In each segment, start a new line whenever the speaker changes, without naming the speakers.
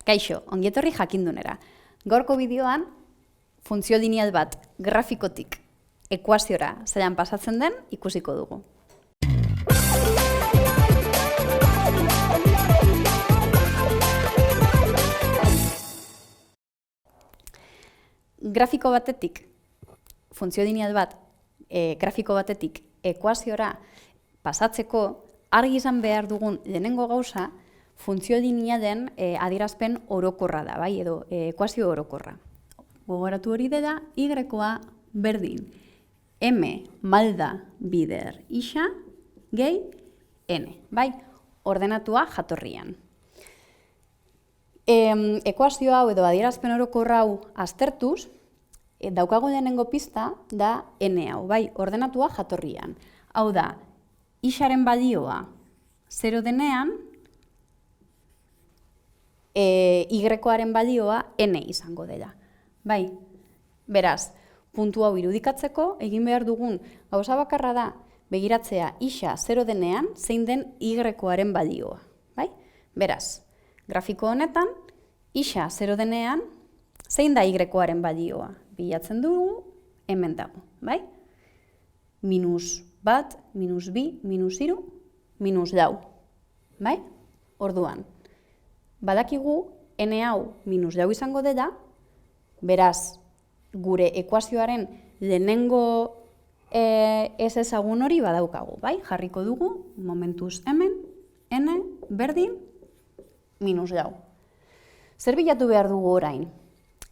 Kaixo, ongietorri jakindunera. Gaurko bideoan, funtzio lineal bat grafikotik ekuaziora zelan pasatzen den ikusiko dugu. Grafiko batetik, funtzio lineal bat grafiko batetik ekuaziora pasatzeko argi izan behar dugun lehenengo gauza, funtzio linealen adierazpen orokorra da, bai, edo ekuazio orokorra. Gogoratu hori dela, y-a berdin m malda bider isa gehi n, bai, ordenatua jatorrian. Ekuazio hau edo adierazpen orokorra hau aztertuz, daukagu lehenengo pista da n hau, bai, ordenatua jatorrian. Hau da, isaren balioa 0 denean, y-aren balioa n izango dela. Bai, beraz, puntu hau irudikatzeko, egin behar dugun gauza bakarra da, begiratzea isa 0 denean, zein den y-aren balioa. Bai? Beraz, grafiko honetan, isa 0 denean, zein da y-aren balioa? Bilatzen dugu, hemen dago. Bai? Minus bat, minus bi, minus iru, minus lau. Bai? Orduan, badakigu n hau minus lau izango dela, beraz, gure ekuazioaren lehenengo ez ezagun hori badaukagu, bai? Jarriko dugu, momentuz hemen, n berdin, minus lau. Zer bilatu behar dugu orain?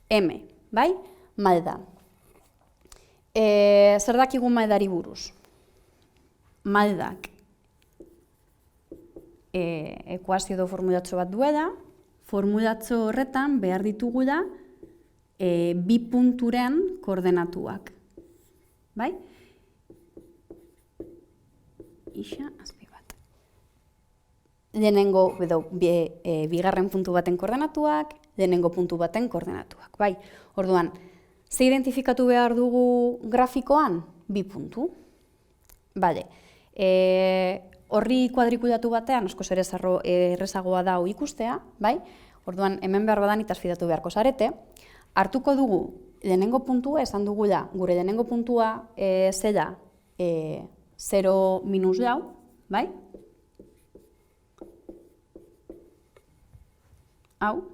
M, bai? Malda. Zer dakigu maldari buruz? Maldak ekuazio edo formulatxo bat duela, formulatxo horretan behar ditugula bi punturen koordenatuak. Bai? Isa, azpi bat. Lehenengo, bigarren puntu baten koordenatuak, lehenengo puntu baten koordenatuak. Bai? Orduan, ze identifikatu behar dugu grafikoan? Bi puntu. Bale. Horri kuadrikulatu batean, askoz ere errezagoa da hau ikustea, bai? Orduan, hemen behar badan itazfidatu beharko zarete. Hartuko dugu, lehenengo puntua, esan dugula, gure lehenengo puntua zela 0 minus lau, bai? Hau,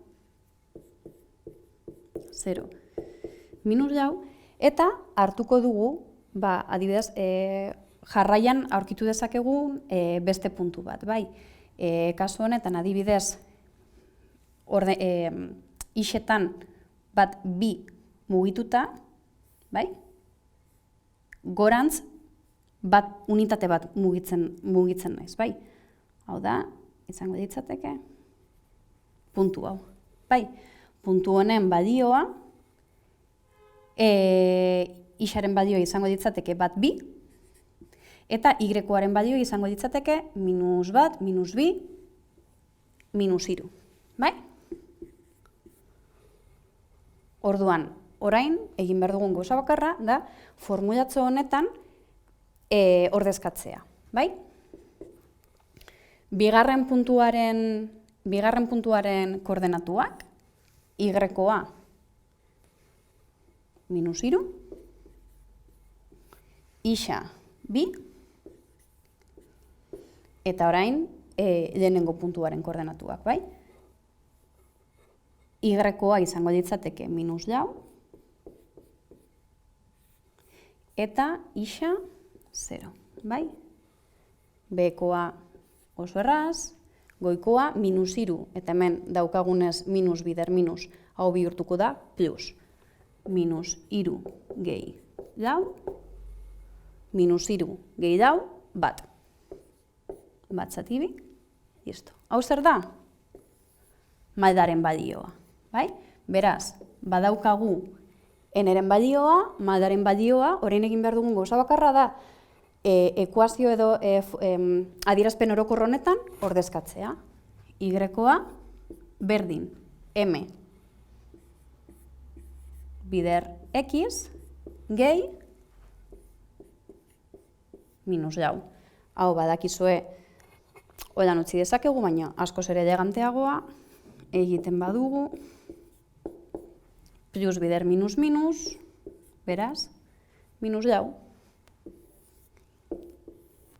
0 minus lau, eta hartuko dugu, adibidez, jarraian aurkitu dezakegun beste puntu bat, bai? Kasu honetan, adibidez, isetan bat bi mugituta, bai? Gorantz, unitate bat mugitzen naiz, bai? Hau da, izango ditzateke, puntu hau, bai? Puntu honen balioa, isaren balioa izango ditzateke bat bi, eta y-aren balioa izango ditzateke minus bat, minus bi, minus iru. Bai? Orduan, orain, egin behar dugun gauza bakarra, da formulatxo honetan ordezkatzea. Bai? Bigarren puntuaren koordenatuak, y-a minus iru, isa bi, eta orain, lehenengo puntuaren koordenatuak, bai? Y-a izango ditzateke minus lau, eta isa 0, bai? B-koa oso erraz, goikoa minus iru, eta hemen daukagunez minus bider minus, hau bihurtuko da plus. Minus iru gehi lau, minus iru gehi lau, bat. Bat zati bi, listo. Hau zer da? Maldaren balioa, bai? Beraz, badaukagu n-ren balioa, maldaren balioa, orain egin behar dugun gauza bakarra da, ekuazio edo adierazpen orokor honetan ordezkatzea. Y-a berdin m bider x gehi minus lau. Hau badakizue holan utzi dezakegu, baina askoz ere eleganteagoa, egiten badugu, plus bider minus minus, beraz, minus jau.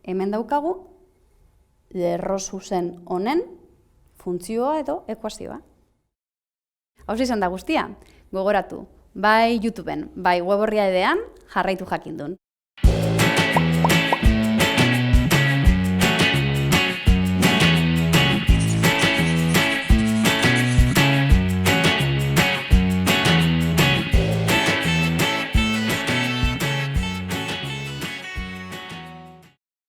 Hemen daukagu, lerro zuzen honen funtzioa edo ekuazioa. Hau izan da guztia, gogoratu, bai YouTubeen, bai web orrialdean jarraitu jakindun.